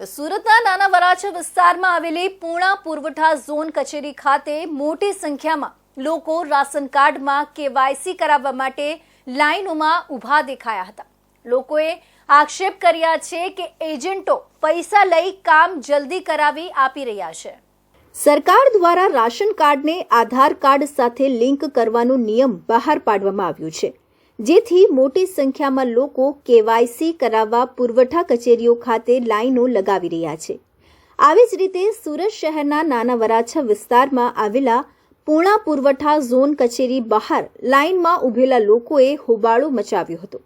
સુરતના નાના વરાછા વિસ્તારમાં આવેલી પૂર્ણા પુરવઠા ઝોન કચેરી ખાતે મોટી સંખ્યામાં લોકો રાશન કાર્ડમાં કેવાયસી કરાવવા માટે લાઈનોમાં ઊભા દેખાયા હતા। લોકોએ આક્ષેપ કર્યા છે કે એજન્ટો પૈસા લઈ કામ જલ્દી કરાવી આપી રહ્યા છે। સરકાર દ્વારા રાશન કાર્ડને આધાર કાર્ડ સાથે લિંક કરવાનો નિયમ બહાર પાડવામાં આવ્યો છે, જેથી મોટી સંખ્યામાં લોકો કેવાયસી કરાવવા પુરવઠા કચેરીઓ ખાતે લાઈનો લગાવી રહ્યા છે। આવી જ રીતે સુરત શહેરના નાના વરાછા વિસ્તારમાં આવેલા પૂર્ણા પુરવઠા ઝોન કચેરી બહાર લાઈનમાં ઊભેલા લોકોએ હોબાળો મચાવ્યો હતો।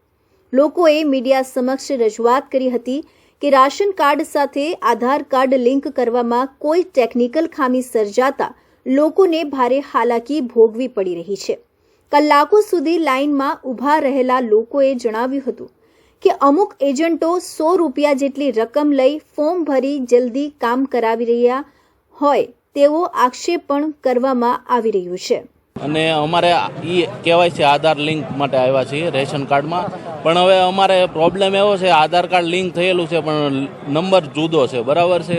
લોકોએ મીડિયા સમક્ષ રજૂઆત કરી હતી કે રાશન કાર્ડ સાથે આધાર કાર્ડ લિંક કરવામાં કોઈ ટેકનિકલ ખામી સર્જાતા લોકોને ભારે હાલાકી ભોગવી પડી રહી છે। કલાકો સુધી લાઇનમાં ઊભા રહેલા લોકોએ જણાવ્યું હતું કે અમુક એજન્ટો 100 રૂપિયા જેટલી રકમ લઈ ફોર્મ ભરી જલ્દી કામ કરાવી રહ્યા હોય તેવો આક્ષેપ પણ કરવામાં આવી રહ્યો છે। અને અમારે કેવાયસી આધાર લિંક માટે આવ્યા છીએ રેશન કાર્ડમાં, પણ હવે અમારે પ્રોબ્લેમ એવો છે, આધાર કાર્ડ લિંક થયેલું છે પણ નંબર જુદો છે, બરાબર છે।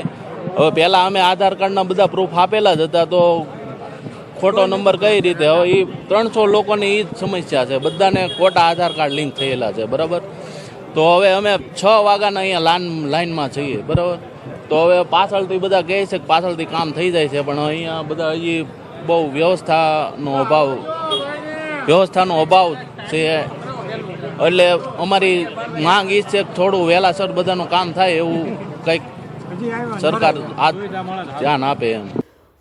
હવે પહેલાં અમે આધાર કાર્ડના બધા પ્રૂફ આપેલા જ હતા, તો ખોટો નંબર કઈ રીતે? હવે એ 300 લોકોની એ જ સમસ્યા છે, બધાને ખોટા આધાર કાર્ડ લિંક થયેલા છે, બરાબર। તો હવે અમે 6 વાગ્યાના અહીંયા લાઈનમાં છીએ, બરાબર। તો હવે પાછળથી બધા કહે છે કે પાછળથી કામ થઈ જાય છે, પણ અહીંયા બધા હજી બહુ વ્યવસ્થાનો અભાવ છે। એટલે અમારી માંગ એ છે કે થોડું વહેલાસર બધાનું કામ થાય એવું કંઈક સરકાર ધ્યાન આપે એમ।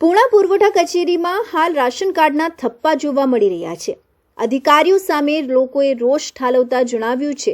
પૂર્ણા પુરવઠા કચેરીમાં હાલ રાશન કાર્ડના થપ્પા જોવા મળી રહ્યા છે। અધિકારીઓ સામે લોકોએ રોષ ઠાલવતા જણાવ્યું છે